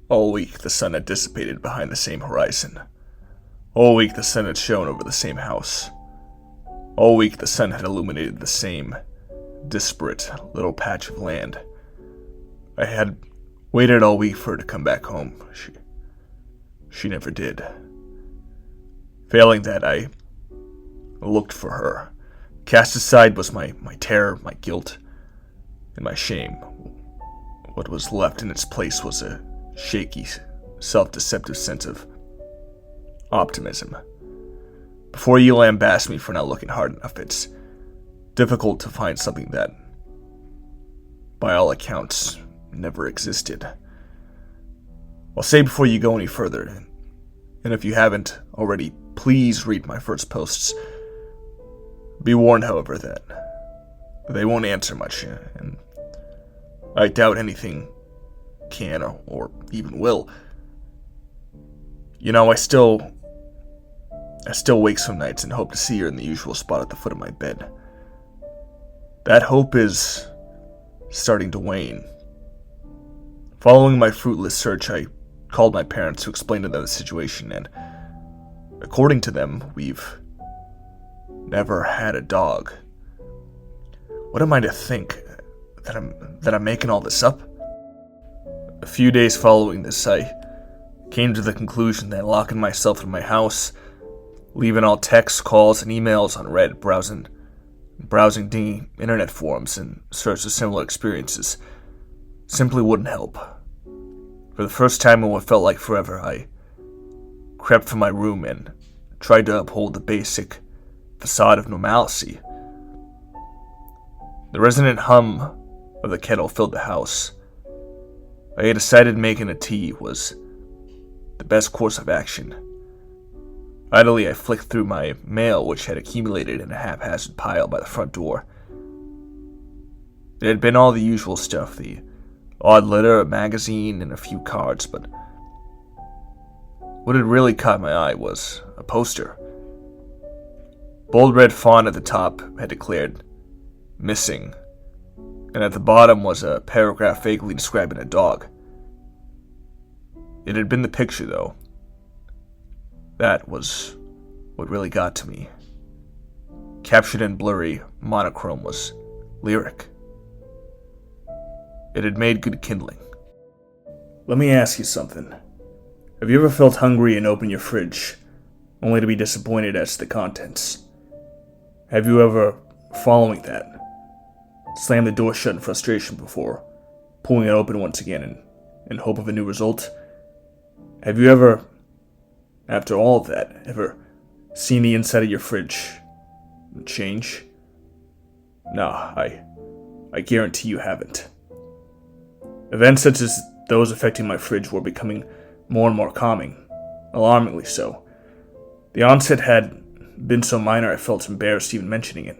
All week the sun had dissipated behind the same horizon. All week the sun had shone over the same house. All week the sun had illuminated the same disparate little patch of land. I had waited all week for her to come back home. She never did. Failing that, I looked for her. Cast aside was my terror, my guilt, and my shame. What was left in its place was a shaky, self-deceptive sense of optimism. Before you lambast me for not looking hard enough, it's difficult to find something that, by all accounts, never existed. I'll say before you go any further, and if you haven't already, please read my first posts. Be warned, however, that they won't answer much, and I doubt anything can or even will. You know, I still wake some nights and hope to see her in the usual spot at the foot of my bed. That hope is starting to wane. Following my fruitless search, I called my parents to explain to them the situation, and according to them, we've never had a dog. What am I to think? That I'm making all this up? A few days following this, I came to the conclusion that locking myself in my house, leaving all texts, calls, and emails unread, browsing the internet forums in search of similar experiences, simply wouldn't help. For the first time in what felt like forever, I crept from my room and tried to uphold the basic facade of normalcy. The resonant hum of the kettle filled the house. I had decided making a tea was the best course of action. Idly, I flicked through my mail, which had accumulated in a haphazard pile by the front door. It had been all the usual stuff, the odd letter, a magazine, and a few cards, but what had really caught my eye was a poster. Bold red font at the top had declared, "Missing," and at the bottom was a paragraph vaguely describing a dog. It had been the picture, though. That was what really got to me. Captured in blurry monochrome was lyric. It had made good kindling. Let me ask you something. Have you ever felt hungry and opened your fridge, only to be disappointed as to the contents? Have you ever, following that, slammed the door shut in frustration before pulling it open once again in hope of a new result? Have you ever, after all of that, ever seen the inside of your fridge change? No, I guarantee you haven't. Events such as those affecting my fridge were becoming more and more calming, alarmingly so. The onset had been so minor I felt embarrassed even mentioning it.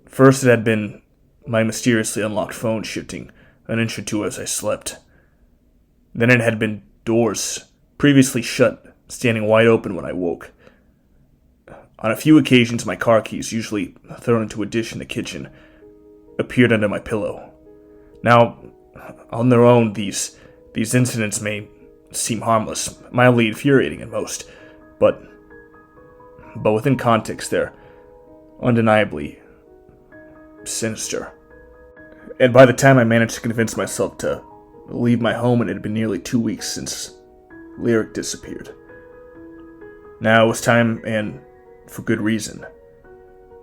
First, it had been my mysteriously unlocked phone shifting an inch or two as I slept. Then it had been doors, previously shut, standing wide open when I woke. On a few occasions, my car keys, usually thrown into a dish in the kitchen, appeared under my pillow. Now, on their own, these incidents may seem harmless, mildly infuriating at most, but within context, they're undeniably sinister. And by the time I managed to convince myself to leave my home, it had been nearly 2 weeks since Lyric disappeared. Now it was time, and for good reason.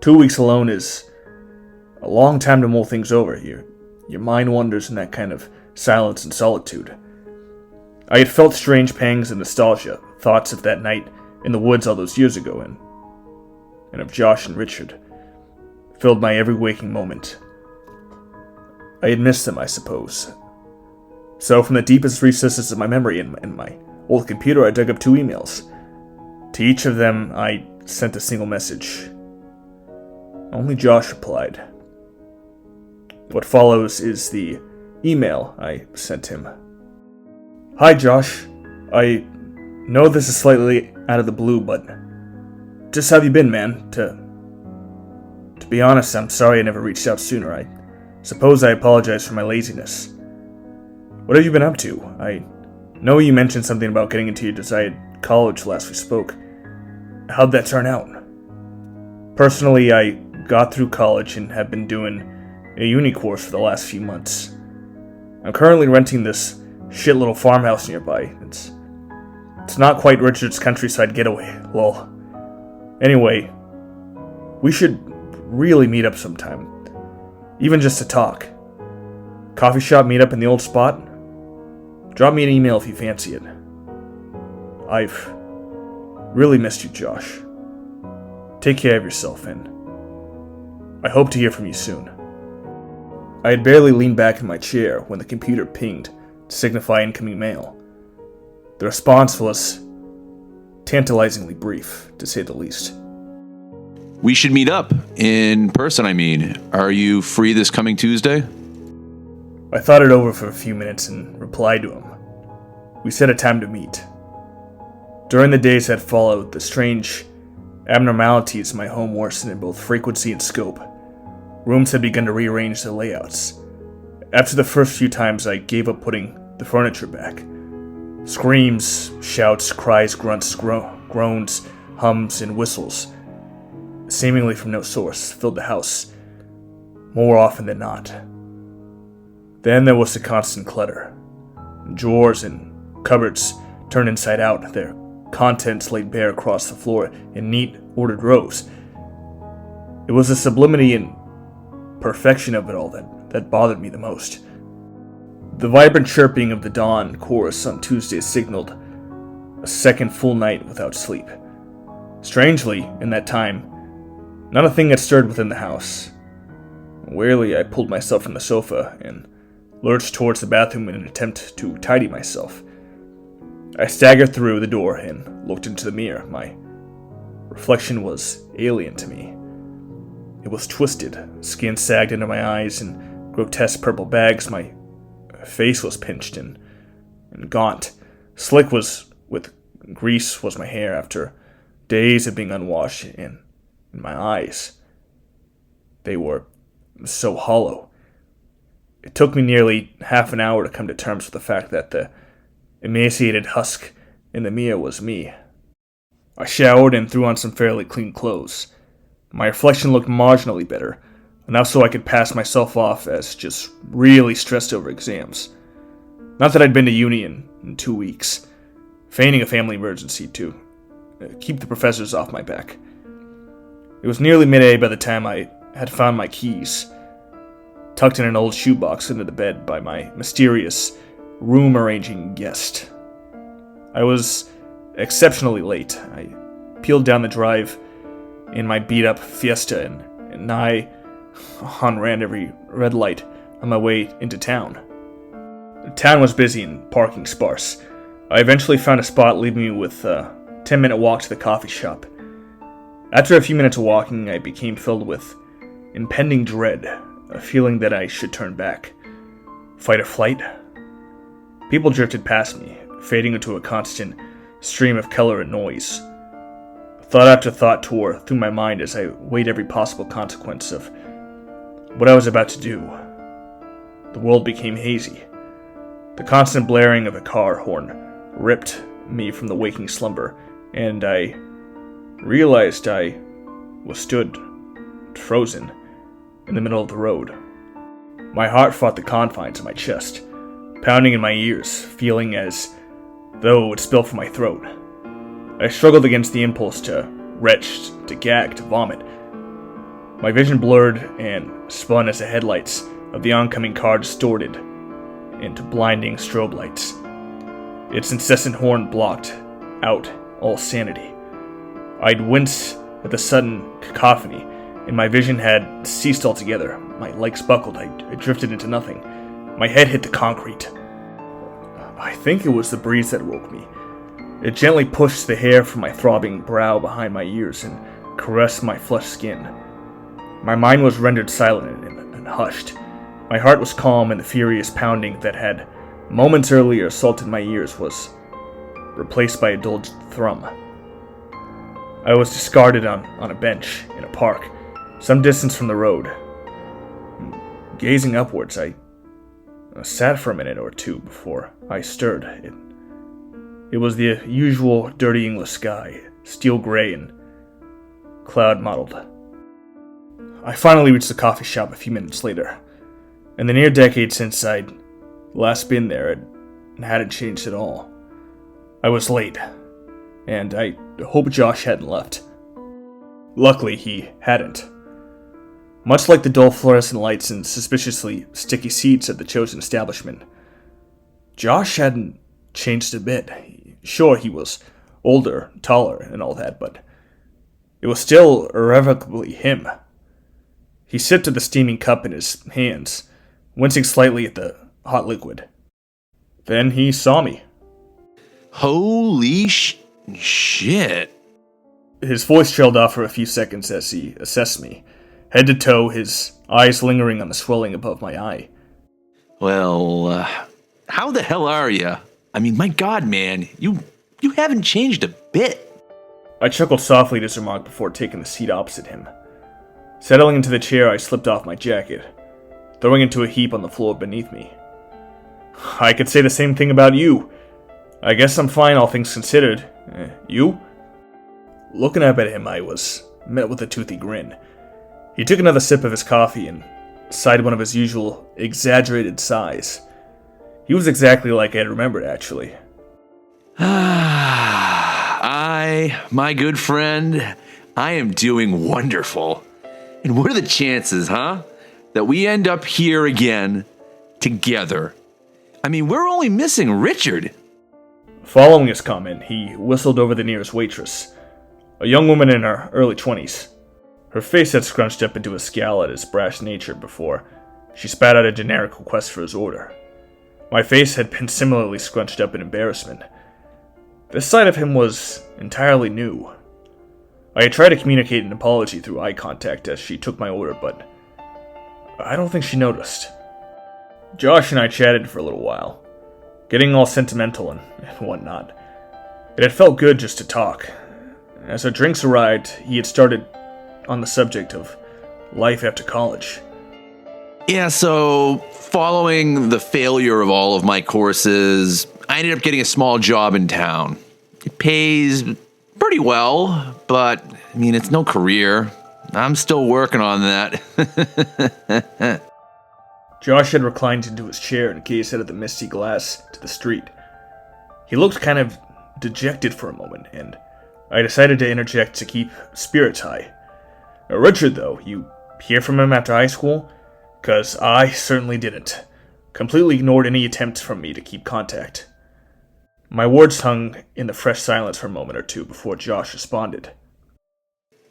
2 weeks alone is a long time to mull things over here. Your mind wanders in that kind of silence and solitude. I had felt strange pangs of nostalgia, thoughts of that night in the woods all those years ago, and of Josh and Richard, filled my every waking moment. I had missed them, I suppose. So from the deepest recesses of my memory in my old computer, I dug up 2 emails. To each of them, I sent a single message. Only Josh replied. What follows is the email I sent him. Hi, Josh. I know this is slightly out of the blue, but just how have you been, man? To be honest, I'm sorry I never reached out sooner. I suppose I apologize for my laziness. What have you been up to? I know you mentioned something about getting into your desired college last we spoke. How'd that turn out? Personally, I got through college and have been doing a uni course for the last few months. I'm currently renting this shit little farmhouse nearby. It's not quite Richard's countryside getaway, lol. Anyway, we should really meet up sometime. Even just to talk. Coffee shop meetup in the old spot? Drop me an email if you fancy it. I've really missed you, Josh. Take care of yourself, and I hope to hear from you soon. I had barely leaned back in my chair when the computer pinged to signify incoming mail. The response was tantalizingly brief, to say the least. We should meet up in person, I mean. Are you free this coming Tuesday? I thought it over for a few minutes and replied to him. We set a time to meet. During the days that followed, the strange abnormalities in my home worsened in both frequency and scope. Rooms had begun to rearrange their layouts. After the first few times, I gave up putting the furniture back. Screams, shouts, cries, grunts, groans, hums, and whistles, seemingly from no source, filled the house, more often than not. Then there was the constant clutter. Drawers and cupboards turned inside out, their contents laid bare across the floor in neat, ordered rows. It was the sublimity and perfection of it all that bothered me the most. The vibrant chirping of the dawn chorus on Tuesday signaled a second full night without sleep. Strangely, in that time, not a thing had stirred within the house. Wearily, I pulled myself from the sofa and lurched towards the bathroom in an attempt to tidy myself. I staggered through the door and looked into the mirror. My reflection was alien to me. It was twisted, skin sagged into my eyes in grotesque purple bags. My face was pinched and gaunt. Slick with grease was my hair after days of being unwashed, and my eyes, they were so hollow. It took me nearly half an hour to come to terms with the fact that the emaciated husk in the mirror was me. I showered and threw on some fairly clean clothes. My reflection looked marginally better, enough so I could pass myself off as just really stressed over exams. Not that I'd been to uni in 2 weeks, feigning a family emergency to keep the professors off my back. It was nearly midday by the time I had found my keys, tucked in an old shoebox under the bed by my mysterious room-arranging guest. I was exceptionally late. I peeled down the drive in my beat-up Fiesta and nigh on-ran every red light on my way into town. The town was busy and parking sparse. I eventually found a spot leaving me with a 10-minute walk to the coffee shop. After a few minutes of walking, I became filled with impending dread, a feeling that I should turn back. Fight or flight? People drifted past me, fading into a constant stream of color and noise. Thought after thought tore through my mind as I weighed every possible consequence of what I was about to do. The world became hazy. The constant blaring of a car horn ripped me from the waking slumber, and I realized I was stood, frozen, in the middle of the road. My heart fought the confines of my chest, pounding in my ears, feeling as though it would spill from my throat. I struggled against the impulse to retch, to gag, to vomit. My vision blurred and spun as the headlights of the oncoming car distorted into blinding strobe lights. Its incessant horn blocked out all sanity. I'd wince at the sudden cacophony, and my vision had ceased altogether. My legs buckled. I drifted into nothing. My head hit the concrete. I think it was the breeze that woke me. It gently pushed the hair from my throbbing brow behind my ears and caressed my flushed skin. My mind was rendered silent and hushed. My heart was calm, and the furious pounding that had moments earlier assaulted my ears was replaced by a dull thrum. I was discarded on a bench in a park, some distance from the road. Gazing upwards, I sat for a minute or two before I stirred. It It was the usual dirty English sky, steel gray and cloud-mottled. I finally reached the coffee shop a few minutes later. In the near decade since I'd last been there, it hadn't changed at all. I was late, and I hoped Josh hadn't left. Luckily, he hadn't. Much like the dull fluorescent lights and suspiciously sticky seats at the chosen establishment, Josh hadn't changed a bit. Sure, he was older, taller, and all that, but it was still irrevocably him. He sipped at the steaming cup in his hands, wincing slightly at the hot liquid. Then he saw me. Holy shit. His voice trailed off for a few seconds as he assessed me, head to toe, his eyes lingering on the swelling above my eye. Well, how the hell are you? I mean, my God, man, you haven't changed a bit. I chuckled softly at his remark before taking the seat opposite him. Settling into the chair, I slipped off my jacket, throwing it into a heap on the floor beneath me. I could say the same thing about you. I guess I'm fine, all things considered. You? Looking up at him, I was met with a toothy grin. He took another sip of his coffee and sighed one of his usual exaggerated sighs. He was exactly like I had remembered, actually. My good friend, I am doing wonderful. And what are the chances, huh? That we end up here again, together. I mean, we're only missing Richard. Following his comment, he whistled over the nearest waitress, a young woman in her early 20s. Her face had scrunched up into a scowl at his brash nature before she spat out a generic request for his order. My face had been similarly scrunched up in embarrassment. This side of him was entirely new. I had tried to communicate an apology through eye contact as she took my order, but I don't think she noticed. Josh and I chatted for a little while, getting all sentimental and whatnot. It had felt good just to talk. As our drinks arrived, he had started on the subject of life after college. Yeah, so following the failure of all of my courses, I ended up getting a small job in town. It pays pretty well, but, I mean, it's no career. I'm still working on that. Josh had reclined into his chair and gazed out of the misty glass to the street. He looked kind of dejected for a moment, and I decided to interject to keep spirits high. Richard, though, you hear from him after high school? 'Cause I certainly didn't. Completely ignored any attempts from me to keep contact. My words hung in the fresh silence for a moment or two before Josh responded.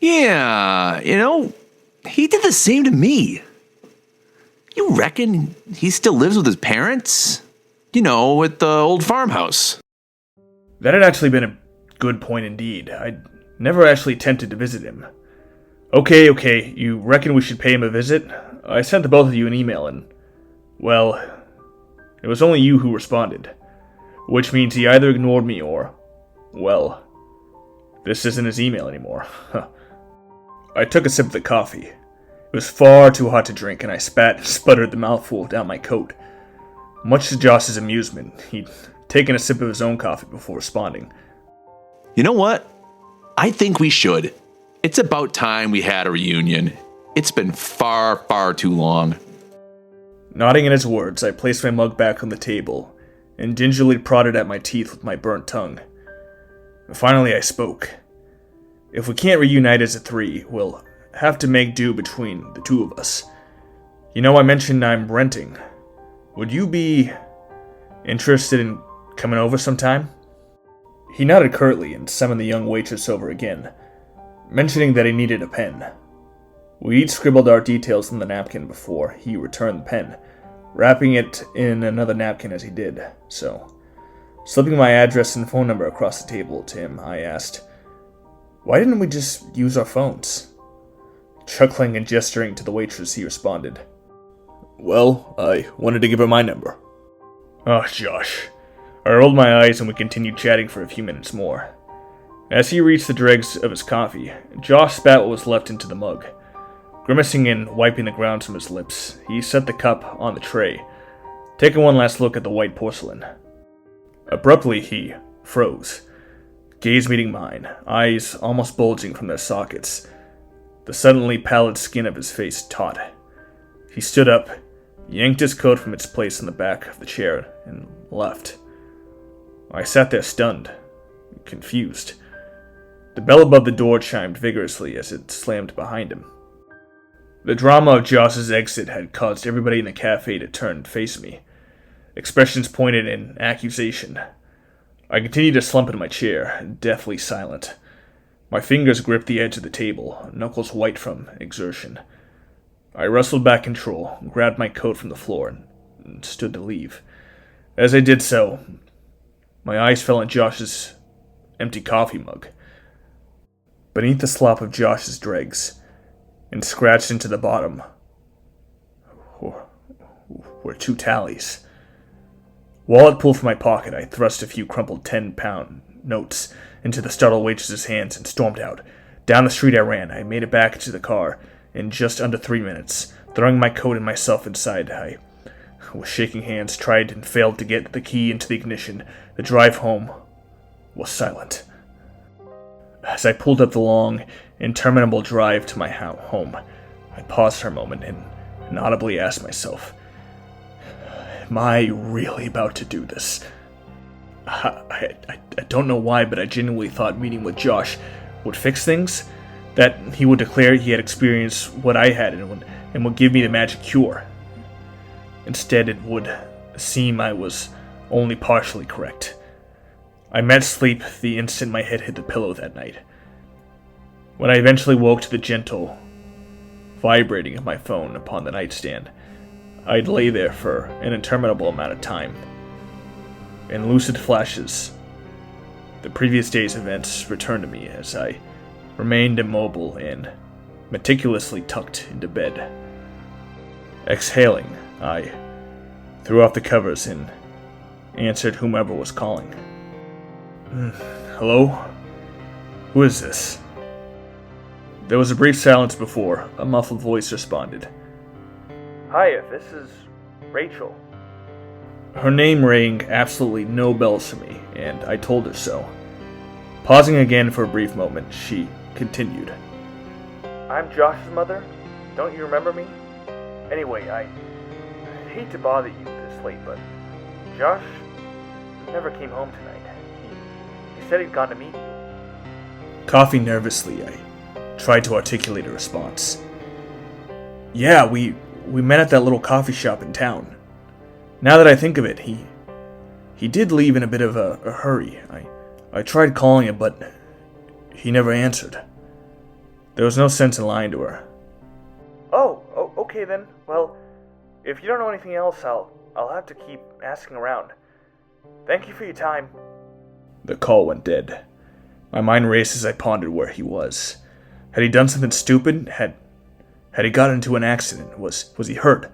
Yeah, he did the same to me. You reckon he still lives with his parents? At the old farmhouse. That had actually been a good point indeed. I'd never actually attempted to visit him. Okay, you reckon we should pay him a visit? I sent the both of you an email and, well, it was only you who responded. Which means he either ignored me or, well, this isn't his email anymore. I took a sip of the coffee. It was far too hot to drink, and I spat and sputtered the mouthful down my coat. Much to Josh's amusement, he'd taken a sip of his own coffee before responding. You know what? I think we should. It's about time we had a reunion. It's been far, far too long. Nodding at his words, I placed my mug back on the table and gingerly prodded at my teeth with my burnt tongue. Finally, I spoke. If we can't reunite as a three, we'll have to make do between the two of us. I mentioned I'm renting. Would you be interested in coming over sometime? He nodded curtly and summoned the young waitress over again, mentioning that he needed a pen. We each scribbled our details on the napkin before he returned the pen, wrapping it in another napkin as he did so. Slipping my address and phone number across the table to him, I asked, "Why didn't we just use our phones?" Chuckling and gesturing to the waitress, he responded, "Well, I wanted to give her my number." Oh, Josh. I rolled my eyes and we continued chatting for a few minutes more. As he reached the dregs of his coffee, Josh spat what was left into the mug. Grimacing and wiping the ground from his lips, he set the cup on the tray, taking one last look at the white porcelain. Abruptly, he froze, gaze meeting mine, eyes almost bulging from their sockets. The suddenly pallid skin of his face taut. He stood up, yanked his coat from its place on the back of the chair, and left. I sat there stunned, confused. The bell above the door chimed vigorously as it slammed behind him. The drama of Josh's exit had caused everybody in the cafe to turn and face me. Expressions pointed in accusation. I continued to slump in my chair, deathly silent. My fingers gripped the edge of the table, knuckles white from exertion. I wrestled back control, grabbed my coat from the floor, and stood to leave. As I did so, my eyes fell on Josh's empty coffee mug. Beneath the slop of Josh's dregs, and scratched into the bottom, were 2 tallies. Wallet pulled from my pocket, I thrust a few crumpled 10-pound notes into the startled waitress's hands and stormed out. Down the street I ran. I made it back to the car in just under 3 minutes. Throwing my coat and myself inside, I, with shaking hands, tried and failed to get the key into the ignition. The drive home was silent. As I pulled up the long, interminable drive to my home, I paused for a moment and audibly asked myself, am I really about to do this? I don't know why, but I genuinely thought meeting with Josh would fix things, that he would declare he had experienced what I had and would give me the magic cure. Instead, it would seem I was only partially correct. I met sleep the instant my head hit the pillow that night. When I eventually woke to the gentle vibrating of my phone upon the nightstand, I'd lay there for an interminable amount of time. In lucid flashes, the previous day's events returned to me as I remained immobile and meticulously tucked into bed. Exhaling, I threw off the covers and answered whomever was calling. Hello? Who is this? There was a brief silence before a muffled voice responded. Hiya, this is Rachel. Her name rang absolutely no bells for me, and I told her so. Pausing again for a brief moment, she continued. I'm Josh's mother. Don't you remember me? Anyway, I hate to bother you this late, but Josh never came home tonight. He said he'd gone to meet you. Coughing nervously, I tried to articulate a response. Yeah, we met at that little coffee shop in town. Now that I think of it, he did leave in a bit of a hurry. I tried calling him, but he never answered. There was no sense in lying to her. Oh, okay then. Well, if you don't know anything else, I'll have to keep asking around. Thank you for your time. The call went dead. My mind raced as I pondered where he was. Had he done something stupid? Had he gotten into an accident? Was he hurt?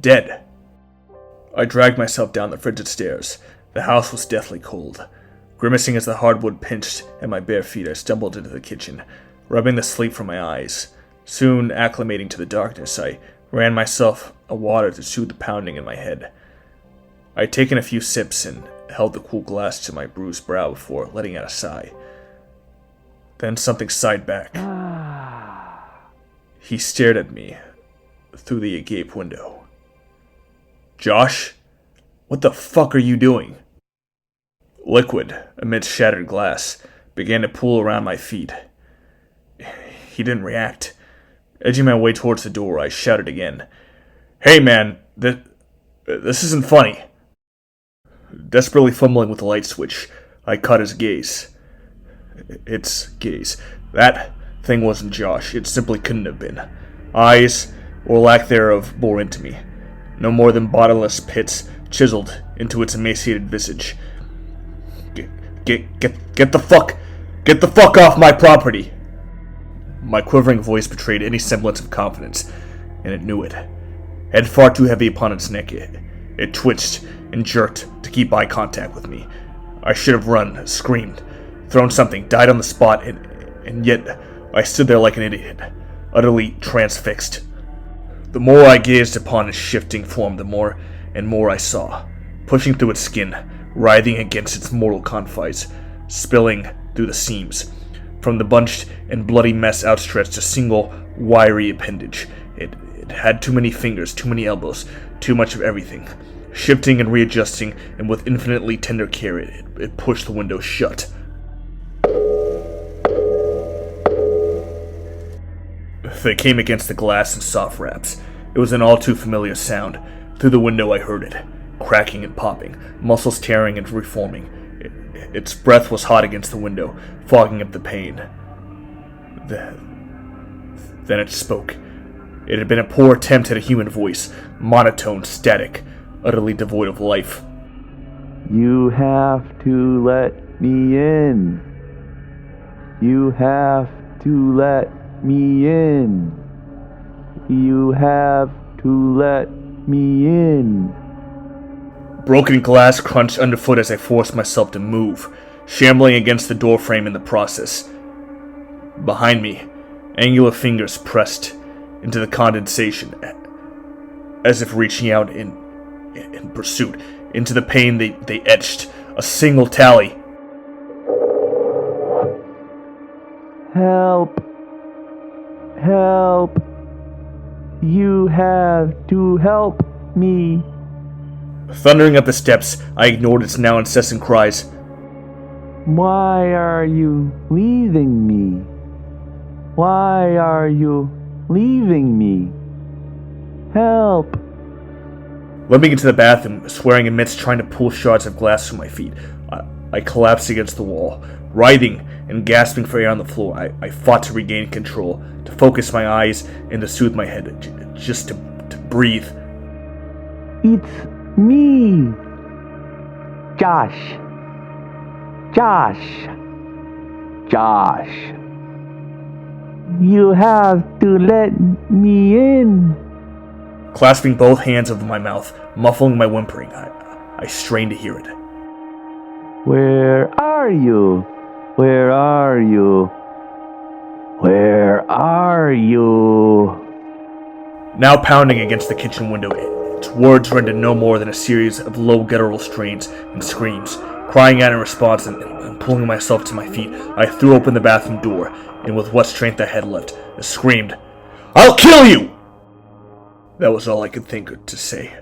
Dead? I dragged myself down the frigid stairs. The house was deathly cold. Grimacing as the hardwood pinched at my bare feet, I stumbled into the kitchen, rubbing the sleep from my eyes. Soon acclimating to the darkness, I ran myself a water to soothe the pounding in my head. I had taken a few sips and held the cool glass to my bruised brow before letting out a sigh. Then something sighed back. He stared at me through the agape window. Josh? What the fuck are you doing? Liquid, amidst shattered glass, began to pool around my feet. He didn't react. Edging my way towards the door, I shouted again. Hey man, this isn't funny. Desperately fumbling with the light switch, I caught his gaze. Its gaze. That thing wasn't Josh. It simply couldn't have been. Eyes, or lack thereof, bore into me. No more than bottomless pits chiseled into its emaciated visage. Get the fuck off my property! My quivering voice betrayed any semblance of confidence, and it knew it. Head far too heavy upon its neck, it twitched and jerked to keep eye contact with me. I should have run, screamed, thrown something, died on the spot, and yet I stood there like an idiot, utterly transfixed. The more I gazed upon its shifting form, the more and more I saw. Pushing through its skin, writhing against its mortal confines, spilling through the seams. From the bunched and bloody mess outstretched a single wiry appendage. It had too many fingers, too many elbows, too much of everything. Shifting and readjusting, and with infinitely tender care, it pushed the window shut. They came against the glass in soft raps. It was an all too familiar sound. Through the window I heard it, cracking and popping, muscles tearing and reforming. Its breath was hot against the window, fogging up the pain. Then it spoke. It had been a poor attempt at a human voice, monotone, static, utterly devoid of life. You have to let me in. You have to let me in. You have to let me in. Broken glass crunched underfoot as I forced myself to move, shambling against the doorframe in the process. Behind me, angular fingers pressed into the condensation, as if reaching out in pursuit. Into the pain they etched a single tally. Help. Help. You have to help me. Thundering up the steps, I ignored its now incessant cries. Why are you leaving me? Why are you leaving me? Help. Let me get to the bathroom, swearing amidst trying to pull shards of glass from my feet. I collapsed against the wall, writhing and gasping for air on the floor. I fought to regain control, to focus my eyes and to soothe my head, just to breathe. It's me. Josh. Josh. Josh. You have to let me in. Clasping both hands over my mouth, muffling my whimpering, I strained to hear it. Where are you? Where are you? Where are you? Now pounding against the kitchen window, its words rendered no more than a series of low guttural strains and screams. Crying out in response and pulling myself to my feet, I threw open the bathroom door, and with what strength I had left, I screamed, "I'll kill you!" That was all I could think to say.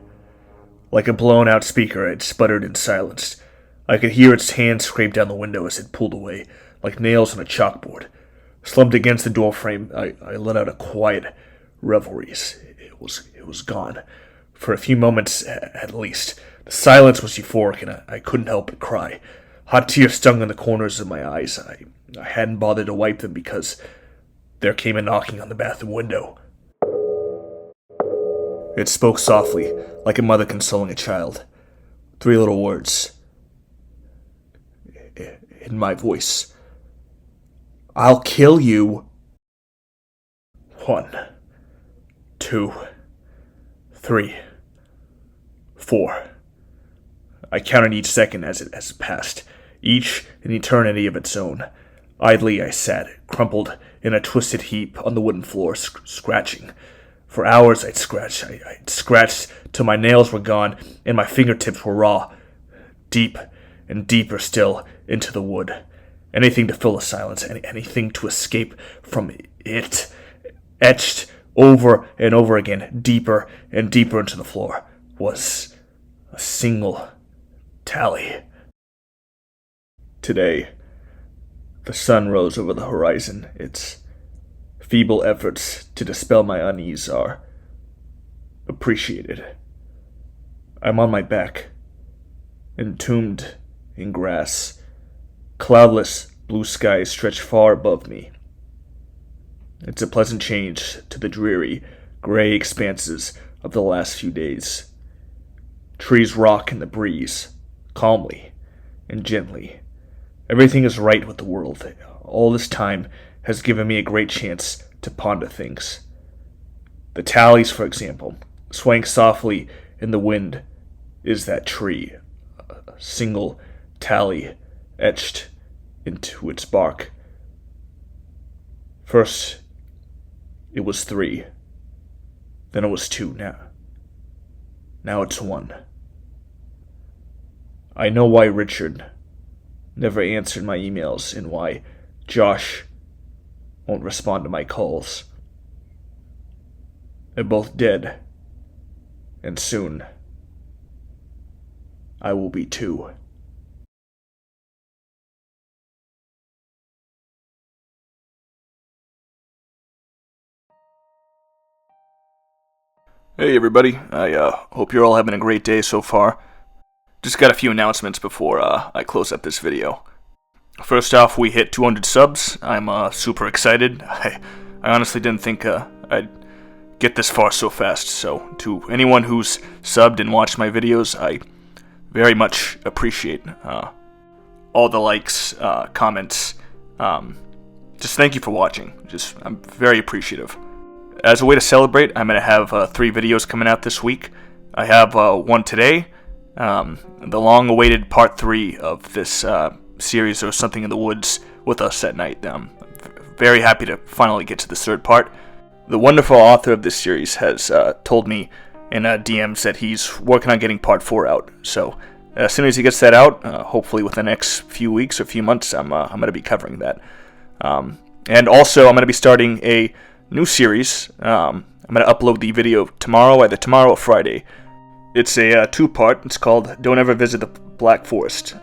Like a blown-out speaker, it sputtered and silenced. I could hear its hands scrape down the window as it pulled away, like nails on a chalkboard. Slumped against the doorframe, I let out a quiet revelries. It was gone. For a few moments, at least. The silence was euphoric, and I couldn't help but cry. Hot tears stung in the corners of my eyes. I hadn't bothered to wipe them because there came a knocking on the bathroom window. It spoke softly, like a mother consoling a child. 3 little words. In my voice. "I'll kill you." 1, 2, 3, 4. I counted each second as it passed, each an eternity of its own. Idly I sat, crumpled in a twisted heap on the wooden floor, scratching. For hours I'd scratched till my nails were gone and my fingertips were raw. Deep and deeper still into the wood. Anything to fill the silence, anything to escape from it. Etched over and over again, deeper and deeper into the floor, was a single tally. Today, the sun rose over the horizon. Its feeble efforts to dispel my unease are appreciated. I'm on my back, entombed in grass. Cloudless blue skies stretch far above me. It's a pleasant change to the dreary, gray expanses of the last few days. Trees rock in the breeze, calmly and gently. Everything is right with the world. All this time has given me a great chance to ponder things. The tallies, for example, swaying softly in the wind, is that tree. A single tally etched into its bark. First, it was 3. Then it was 2. Now it's 1. I know why Richard never answered my emails and why Josh won't respond to my calls. They're both dead, and soon I will be too. Hey everybody, I hope you're all having a great day so far. Just got a few announcements before I close up this video. First off, we hit 200 subs. I'm super excited. I honestly didn't think I'd get this far so fast, so to anyone who's subbed and watched my videos, I very much appreciate all the likes, comments. Just thank you for watching. I'm very appreciative. As a way to celebrate, I'm going to have 3 videos coming out this week. I have one today, the long-awaited part 3 of this series of Something in the Woods with Us at Night. I'm very happy to finally get to the 3rd part. The wonderful author of this series has told me in DMs that he's working on getting part 4 out. So as soon as he gets that out, hopefully within the next few weeks or few months, I'm going to be covering that. And also, I'm going to be starting a new series. I'm going to upload the video tomorrow, either tomorrow or Friday. It's a 2-part. It's called Don't Ever Visit the Black Forest.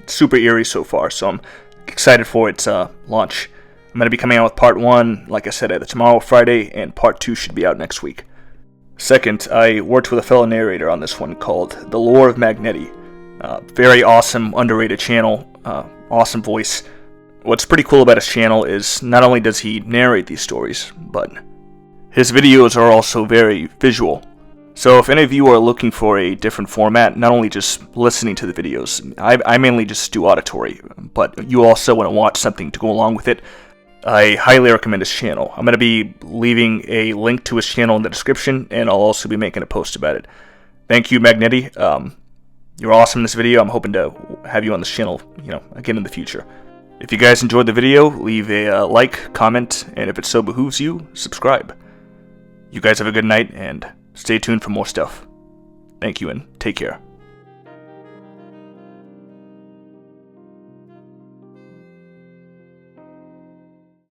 It's super eerie so far, so I'm excited for its launch. I'm going to be coming out with part 1, like I said, either tomorrow or Friday, and part 2 should be out next week. Second, I worked with a fellow narrator on this one called The Lore of Magnetti. Very awesome, underrated channel, awesome voice. What's pretty cool about his channel is not only does he narrate these stories, but his videos are also very visual. So if any of you are looking for a different format, not only just listening to the videos, I mainly just do auditory, but you also want to watch something to go along with it, I highly recommend his channel. I'm going to be leaving a link to his channel in the description, and I'll also be making a post about it. Thank you, Magnetti. You're awesome in this video. I'm hoping to have you on this channel, again in the future. If you guys enjoyed the video, leave a like, comment, and if it so behooves you, subscribe. You guys have a good night, and stay tuned for more stuff. Thank you, and take care.